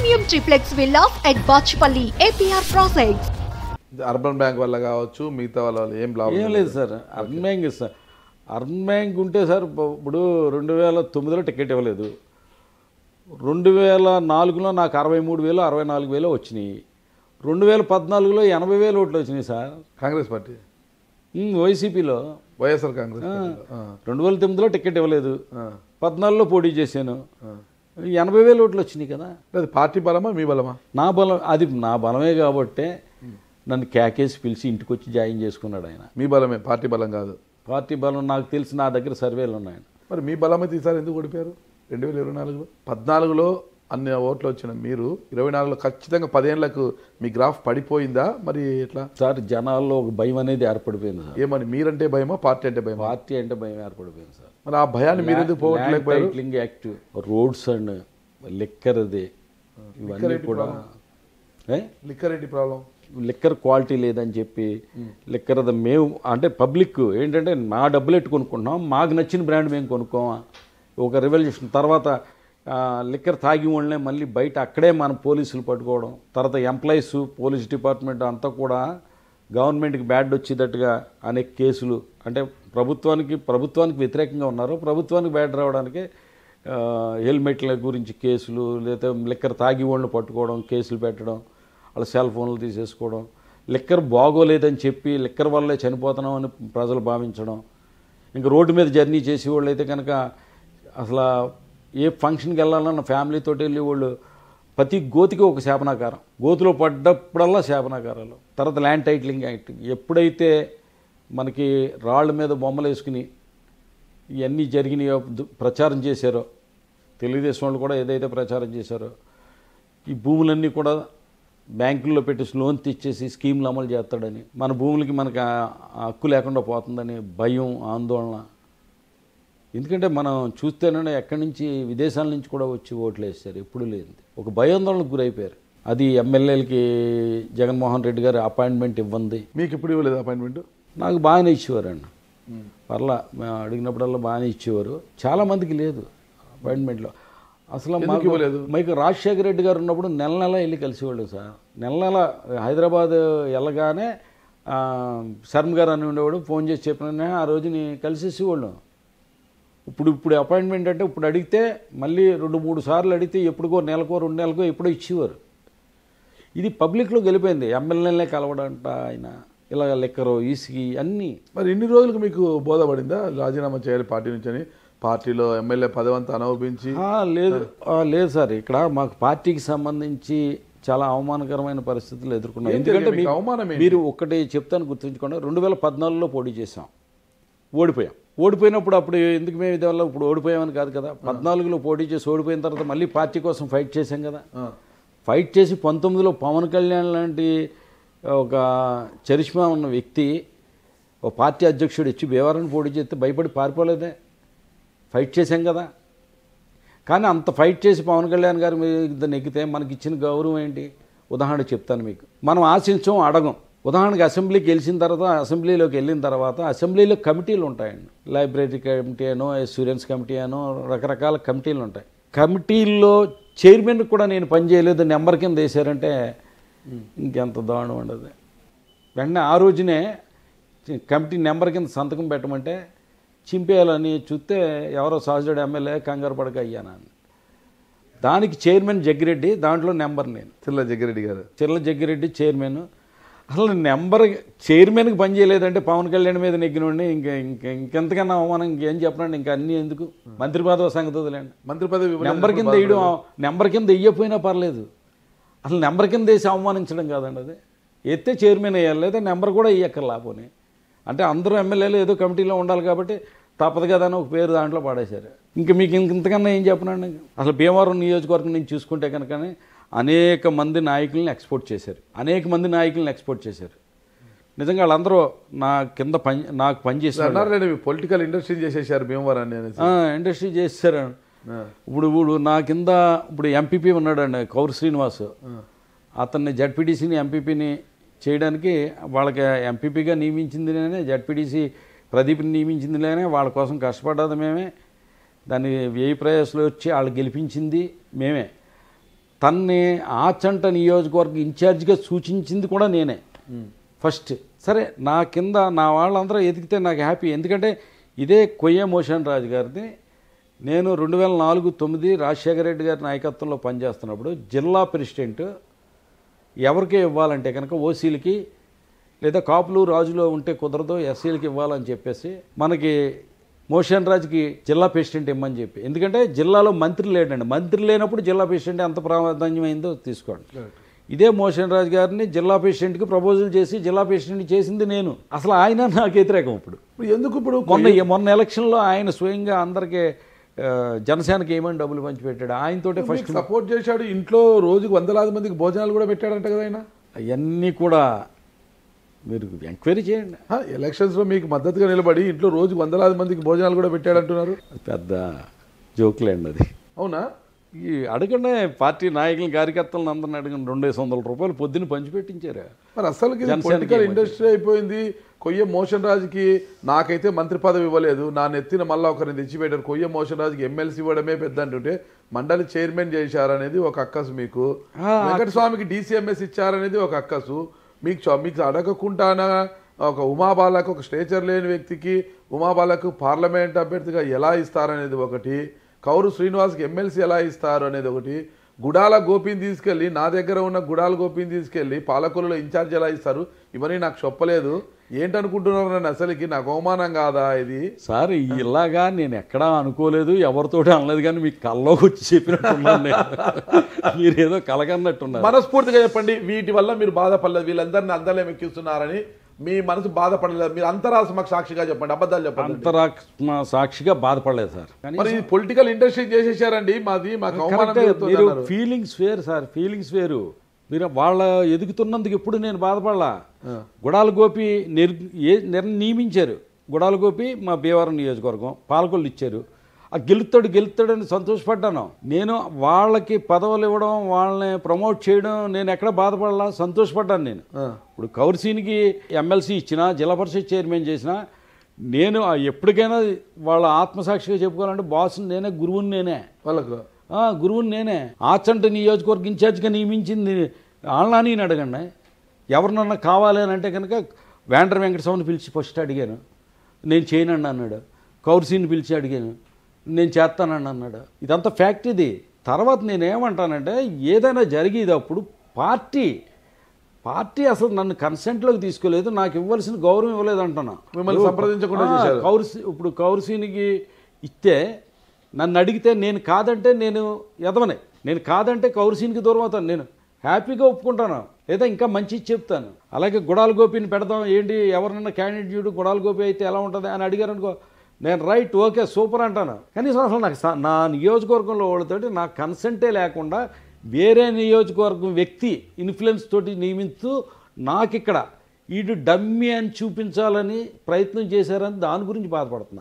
Premium triplex villas at Bachpalli, APR Projects. Urban bank వల్ల కావచ్చు మిగతా వాళ్ళ ఏం లాభం ఏం లేదు sir. Urban bank sir, urban bank ఉంటే సార్ ఇప్పుడు 2009లో టికెట్ ఇవ్వలేదు, 2004లో నాకు 63,000 64,000 వచ్చినాయి, 2014లో 80,000 ఓట్లు వచ్చినాయి సార్. కాంగ్రెస్ పార్టీ వైసీపీలో వైఎస్ఆర్ కాంగ్రెస్ 2009లో టికెట్ ఇవ్వలేదు, 14లో పోటీ చేశాను, 80,000 ఓట్లు వచ్చినాయి కదా. అది పార్టీ బలమా మీ బలమా? నా బలం, అది నా బలమే కాబట్టే నన్ను కేకేసి పిలిచి ఇంటికి వచ్చి జాయిన్ చేసుకున్నాడు ఆయన. మీ బలమే, పార్టీ బలం కాదు. పార్టీ బలం నాకు తెలిసి నా దగ్గర సర్వేలు ఉన్నాయని. మరి మీ బలమైతే ఈసారి ఎందుకు ఓడిపోయారు? 2024లో 14లో అన్ని ఓట్లు వచ్చిన మీరు 24లో ఖచ్చితంగా 10 ఏళ్లకు మీ గ్రాఫ్ పడిపోయిందా? మరి ఎట్లా సార్ జనాల్లో ఒక భయం అనేది ఏర్పడిపోయింది సార్. ఏమని, మీరంటే భయమా పార్టీ అంటే భయమా? పార్టీ అంటే భయం ఏర్పడిపోయింది సార్. మరి ఆ భయాన్ని మీరు ఎందుకు పోగొట్టలేకపోయారు? Titling act, roads and liquor అది ఇవన్నీ కూడా లిక్కర్ ఏంటి ప్రాబ్లం? లిక్కర్ క్వాలిటీ లేదని చెప్పి లిక్కర్ అది మేము అంటే పబ్లిక్ ఏంటంటే నా డబ్బులు ఎట్టు కొనుక్కుంటున్నాం, మాకు నచ్చిన బ్రాండ్ మేము కొనుక్కోమా. ఒక రెవల్యూషన్ తర్వాత లిక్కర్ తాగి వాళ్ళనే మళ్ళీ బయట అక్కడే మన పోలీసులు పట్టుకోవడం, తర్వాత ఎంప్లాయీస్ పోలీస్ డిపార్ట్మెంట్ అంతా కూడా గవర్నమెంట్కి బ్యాడ్ వచ్చేటట్టుగా అనేక కేసులు, అంటే ప్రభుత్వానికి వ్యతిరేకంగా ఉన్నారు, ప్రభుత్వానికి బ్యాడ్ రావడానికి హెల్మెట్ల గురించి కేసులు, లేదా లిక్కర్ తాగి వాళ్ళని పట్టుకోవడం, కేసులు పెట్టడం, వాళ్ళ సెల్ ఫోన్లు తీసేసుకోవడం, లిక్కర్ బాగోలేదని చెప్పి లిక్కర్ వల్లే చనిపోతున్నామని ప్రజలు భావించడం. ఇంకా రోడ్డు మీద జర్నీ చేసేవాళ్ళు అయితే కనుక అసలు ఏ ఫంక్షన్కి వెళ్ళాలన్న ఫ్యామిలీతో వెళ్ళి వాళ్ళు ప్రతి గోతికి ఒక శాపనాకారం, గోతులో పడ్డప్పుడల్లా శాపనాకారాలు. తర్వాత ల్యాండ్ టైటిలింగ్ యాక్ట్ ఎప్పుడైతే మనకి రాళ్ళ మీద బొమ్మలు వేసుకుని ఇవన్నీ జరిగినాయో ప్రచారం చేశారో, తెలుగుదేశం వాళ్ళు కూడా ఏదైతే ప్రచారం చేశారో ఈ భూములన్నీ కూడా బ్యాంకుల్లో పెట్టి లోన్ తెచ్చేసి స్కీములు అమలు చేస్తాడని, మన భూములకి మనకు హక్కు లేకుండా పోతుందని భయం, ఆందోళన. ఎందుకంటే మనం చూస్తేనే ఎక్కడి నుంచి విదేశాల నుంచి కూడా వచ్చి ఓట్లు వేస్తారు, ఎప్పుడు లేదు. ఒక భయాందోళనకు గురైపోయారు. అది ఎమ్మెల్యేలకి జగన్మోహన్ రెడ్డి గారు అపాయింట్మెంట్ ఇవ్వండి. మీకు ఇప్పుడు ఇవ్వలేదు అపాయింట్మెంట్? నాకు బాగానే ఇచ్చేవారండి, పర్లా మేము అడిగినప్పుడల్లా బాగానే ఇచ్చేవారు. చాలామందికి లేదు అపాయింట్మెంట్లో. అసలు మీకు రాజశేఖర రెడ్డి గారు ఉన్నప్పుడు నెల వెళ్ళి కలిసేవాళ్ళు సార్. నెల హైదరాబాద్ వెళ్ళగానే శర్మ గారు అని ఉండేవాడు, ఫోన్ చేసి చెప్పిన ఆ రోజుని కలిసేసేవాళ్ళు. ఇప్పుడు అపాయింట్మెంట్ అంటే ఇప్పుడు అడిగితే మళ్ళీ 2-3 సార్లు అడిగితే ఎప్పుడుకో నెలకో 2 నెలలకో ఎప్పుడో ఇచ్చేవారు. ఇది పబ్లిక్లో గెలిపోయింది. ఎమ్మెల్యేలనే కలవడంట ఆయన, ఇలా లెక్కరో ఈసీ అన్నీ. మరి ఇన్ని రోజులకు మీకు బోధపడిందా రాజీనామా చేయాలి పార్టీ నుంచి అని? పార్టీలో ఎమ్మెల్యే పదవంతా అనుభవించి లేదు సార్. ఇక్కడ మాకు పార్టీకి సంబంధించి చాలా అవమానకరమైన పరిస్థితులు ఎదుర్కొన్నాం. ఎందుకంటే మీరు ఒకటి చెప్తాను గుర్తుంచుకోండి, 2014లో పోటీ చేసాం, ఓడిపోయినప్పుడు అప్పుడు ఎందుకు మేము ఇది వల్ల ఇప్పుడు ఓడిపోయామని కాదు కదా. 14లో పోటీ చేసి ఓడిపోయిన తర్వాత మళ్ళీ పార్టీ కోసం ఫైట్ చేశాం కదా. ఫైట్ చేసి 19లో పవన్ కళ్యాణ్ లాంటి ఒక చరిష్మా ఉన్న వ్యక్తి ఒక పార్టీ అధ్యక్షుడు ఇచ్చి భీమవరం పోటీ చేస్తే భయపడి పారిపోలేదే, ఫైట్ చేశాం కదా. కానీ అంత ఫైట్ చేసి పవన్ కళ్యాణ్ గారి మీద నెగ్గితే మనకి ఇచ్చిన గౌరవం ఏంటి? ఉదాహరణ చెప్తాను మీకు. మనం ఆశించం, అడగం. ఉదాహరణకి అసెంబ్లీకి అసెంబ్లీలోకి వెళ్ళిన తర్వాత అసెంబ్లీలో కమిటీలు ఉంటాయండి. లైబ్రరీ కమిటీ అనో, ఎస్యూరెన్స్ కమిటీ అనో, రకరకాల కమిటీలు ఉంటాయి. కమిటీల్లో చైర్మన్ కూడా నేను పనిచేయలేదు, నెంబర్ కింద వేశారంటే ఇంకెంత దారుణం ఉండదు. వెంటనే ఆ రోజునే కమిటీ నెంబర్ కింద సంతకం పెట్టమంటే చింపేయాలని చూస్తే ఎవరో సహజుడు ఎమ్మెల్యే కంగారు పడక అయ్యాను. దానికి చైర్మన్ జగ్గిరెడ్డి, దాంట్లో నెంబర్ నేను. చిర్ల జగ్గిరెడ్డి చైర్మన్. అసలు నెంబర్ చైర్మన్కి పని చేయలేదంటే పవన్ కళ్యాణ్ మీద నెగ్గినండి. ఇంకెంతకన్నా అవమానం ఇంకేం చెప్పనండి. ఇంకా అన్నీ ఎందుకు, మంత్రి పదవి సంగతి వదిలేండి. మంత్రి పదవి నెంబర్ కింద వేయడం, నెంబర్ కింద వేయకపోయినా పర్లేదు, అసలు నెంబర్ కింద వేసి అవమానించడం కాదండి అది. ఎత్తే చైర్మన్ వేయాలి, లేదా నెంబర్ కూడా వేయక్కర్లాపోని. అంటే అందరూ ఎమ్మెల్యేలు ఏదో కమిటీలో ఉండాలి కాబట్టి తప్పదు కదా అని ఒక పేరు దాంట్లో పాడేశారు. ఇంకా మీకు ఇంతకన్నా ఏం చెప్పనండి. అసలు భీమవరం నియోజకవర్గం నుంచి చూసుకుంటే కనుక అనేక మంది నాయకులను ఎక్స్పోర్ట్ చేశారు. నిజంగా వాళ్ళందరూ నా కింద నాకు పనిచేశారు. పొలిటికల్ ఇండస్ట్రీ చేసేసారు భీమవరాన్ని, ఇండస్ట్రీ చేశారు. ఇప్పుడు నా కింద ఇప్పుడు ఎంపీపీ ఉన్నాడండి కౌరు శ్రీనివాస్, అతన్ని జడ్పీటీసీని ఎంపీపీని చేయడానికి వాళ్ళకి ఎంపీపీగా నియమించింది నేనే, జడ్పీటీసీ ప్రదీప్ని నియమించింది నేనే, వాళ్ళ కోసం కష్టపడ్డది మేమే, దాన్ని వ్యయ ప్రయాసాలు వచ్చి వాళ్ళు గెలిపించింది మేమే. తన్ని ఆచంట నియోజకవర్గ ఇన్ఛార్జిగా సూచించింది కూడా నేనే ఫస్ట్. సరే నా కింద నా వాళ్ళందరూ ఎదిగితే నాకు హ్యాపీ. ఎందుకంటే ఇదే కొయ్య మోషన్ రాజు గారిని నేను 2004-09 రాజశేఖర రెడ్డి గారి నాయకత్వంలో పనిచేస్తున్నప్పుడు జిల్లా ప్రెసిడెంట్ ఎవరికే ఇవ్వాలంటే కనుక ఓసీలకి లేదా కాపులు రాజులో ఉంటే కుదరదు, ఎస్సీలకి ఇవ్వాలని చెప్పేసి మనకి మోషన్ రాజుకి జిల్లా ప్రెసిడెంట్ ఇమ్మని చెప్పి. ఎందుకంటే జిల్లాలో మంత్రి లేడండి, మంత్రి లేనప్పుడు జిల్లా ప్రెసిడెంట్ ఎంత ప్రాధాన్యమైందో తీసుకోండి. ఇదే మోషన్ రాజు గారిని జిల్లా ప్రెసిడెంట్కి ప్రపోజల్ చేసి జిల్లా ప్రెసిడెంట్ చేసింది నేను. అసలు ఆయన నాకు వ్యతిరేకం. ఇప్పుడు ఎందుకు ఇప్పుడు మొన్న ఎలక్షన్లో ఆయన స్వయంగా అందరికీ జనసేనకి ఏమని డబ్బులు పంచిపెట్టాడు, ఆయనతోటే ఫస్ట్ సపోర్ట్ చేశాడు. ఇంట్లో రోజుకు 100,000 మందికి భోజనాలు కూడా పెట్టాడంట కదా ఆయన. అవన్నీ కూడా మీరు ఎంక్వైరీ చేయండి. ఎలక్షన్స్లో మీకు మద్దతుగా నిలబడి ఇంట్లో రోజుకు 100,000 మందికి భోజనాలు కూడా పెట్టాడంటున్నారు. పెద్ద జోక్లేండి అది. అవునా? ఈ అడగండి పార్టీ నాయకులు కార్యకర్తలను అందరిని అడగండి. 200 రూపాయలు పొద్దున్న పంచిపెట్టించారా? మరి అసలు పొలిటికల్ ఇండస్ట్రీ అయిపోయింది. కొయ్య మోషన్ రాజుకి నాకైతే మంత్రి పదవి ఇవ్వలేదు, నా నెత్తిన మళ్ళీ ఒకరిని తెచ్చిపెట్టారు. కొయ్య మోషన్ రాజుకి ఎమ్మెల్సీ ఇవ్వడమే పెద్ద అంటుంటే మండలి చైర్మన్ చేశారనేది ఒక అక్కసు, మీకు వెంకటస్వామికి DCMS ఇచ్చారనేది ఒక అక్కసు, మీకు అడగకుండానా ఒక ఉమాబాలకు, ఒక స్టేచర్ లేని వ్యక్తికి ఉమాబాలకు పార్లమెంట్ అభ్యర్థిగా ఎలా ఇస్తారనేది ఒకటి, కౌరు శ్రీనివాస్కి ఎమ్మెల్సీ ఎలా ఇస్తారు అనేది ఒకటి, గుడాల గోపిని తీసుకెళ్ళి నా దగ్గర ఉన్న గుడాల గోపిని తీసుకెళ్ళి పాలకొల్లులో ఇన్ఛార్జ్ ఎలా ఇస్తారు, ఇవన్నీ నాకు చెప్పలేదు. ఏంటనుకుంటున్నారు నన్ను? అసలుకి నాకు అవమానం కాదా ఇది? సార్ ఇలాగా నేను ఎక్కడా అనుకోలేదు, ఎవరితోటి అనలేదు, కానీ మీకు కల్లోకి వచ్చి చెప్పినట్టున్నాను నేను. మీరేదో కలగన్నట్టున్నారు. మనస్ఫూర్తిగా చెప్పండి, వీటి వల్ల మీరు బాధపడలేదు, వీళ్ళందరినీ అందరిలో ఎక్కిస్తున్నారని మీ మనసు బాధపడలేదు? మీరు అంతరాత్మక సాక్షిగా చెప్పండి, అబద్ధాలు చెప్పండి. అంతరాత్మ సాక్షిగా బాధపడలేదు సార్. మరి పొలిటికల్ ఇండస్ట్రీ చేసేసారండి. మాకు అవమానం. మీరు ఫీలింగ్స్ వేరు సార్, ఫీలింగ్స్ వేరు. మీరు వాళ్ళ ఎదుగుతున్నందుకు ఎప్పుడు నేను బాధపడలా. గుడాల గోపి నియమించారు. గుడాల గోపి మా భీమవరం నియోజకవర్గం పాలకొల్లు ఇచ్చారు. ఆ గెలుస్తాడని సంతోషపడ్డాను. నేను వాళ్ళకి పదవులు ఇవ్వడం, వాళ్ళని ప్రమోట్ చేయడం నేను ఎక్కడ బాధపడలా, సంతోషపడ్డాను నేను. ఇప్పుడు కౌర్సీనికి ఎమ్మెల్సీ ఇచ్చినా, జిల్లా పరిషత్ చైర్మన్ చేసినా నేను ఎప్పటికైనా వాళ్ళ ఆత్మసాక్షిగా చెప్పుకోవాలంటే బాస్ని నేనే, గురువుని నేనే, వాళ్ళకు గురువుని నేనే. ఆచంట నియోజకవర్గ ఇన్ఛార్జిగా నియమించింది ఆళ్ళని అడగండి. ఎవరినన్నా కావాలి అని అంటే కనుక వేండ్ర వెంకటస్వామిని పిలిచి ఫస్ట్ అడిగాను, నేను చేయనండి అన్నాడు. కౌర్సీని పిలిచి అడిగాను, నేను చేస్తానండి అన్నాడు. ఇదంతా ఫ్యాక్ట్ ఇది. తర్వాత నేనేమంటానంటే ఏదైనా జరిగేది అప్పుడు పార్టీ అసలు నన్ను కన్సెంట్లోకి తీసుకోలేదు, నాకు ఇవ్వాల్సిన గౌరవం ఇవ్వలేదు అంటున్నా. మిమ్మల్ని సంప్రదించకుండా ఇప్పుడు కౌర్సీనికి ఇస్తే నన్ను అడిగితే నేను కాదంటే నేను ఎదవనే, నేను కాదంటే కౌర్సీనికి దూరం అవుతాను. నేను హ్యాపీగా ఒప్పుకుంటాను, లేదా ఇంకా మంచి చెప్తాను. అలాగే గుడాల గోపిని పెడదాం, ఏంటి ఎవరినన్నా క్యాండిడేట్ చూడు గుడాల గోపి అయితే ఎలా ఉంటుంది అని అడిగారు అనుకో, నేను రైట్ ఓకే సూపర్ అంటాను. కనీసం అసలు నాకు నా నియోజకవర్గంలో వాళ్ళతోటి నా కన్సెంటే లేకుండా వేరే నియోజకవర్గం వ్యక్తి ఇన్ఫ్లుయెన్స్ తోటి నియమిస్తూ నాకు ఇక్కడ ఈడు డమ్మీ అని చూపించాలని ప్రయత్నం చేశారని దాని గురించి బాధపడుతున్నా.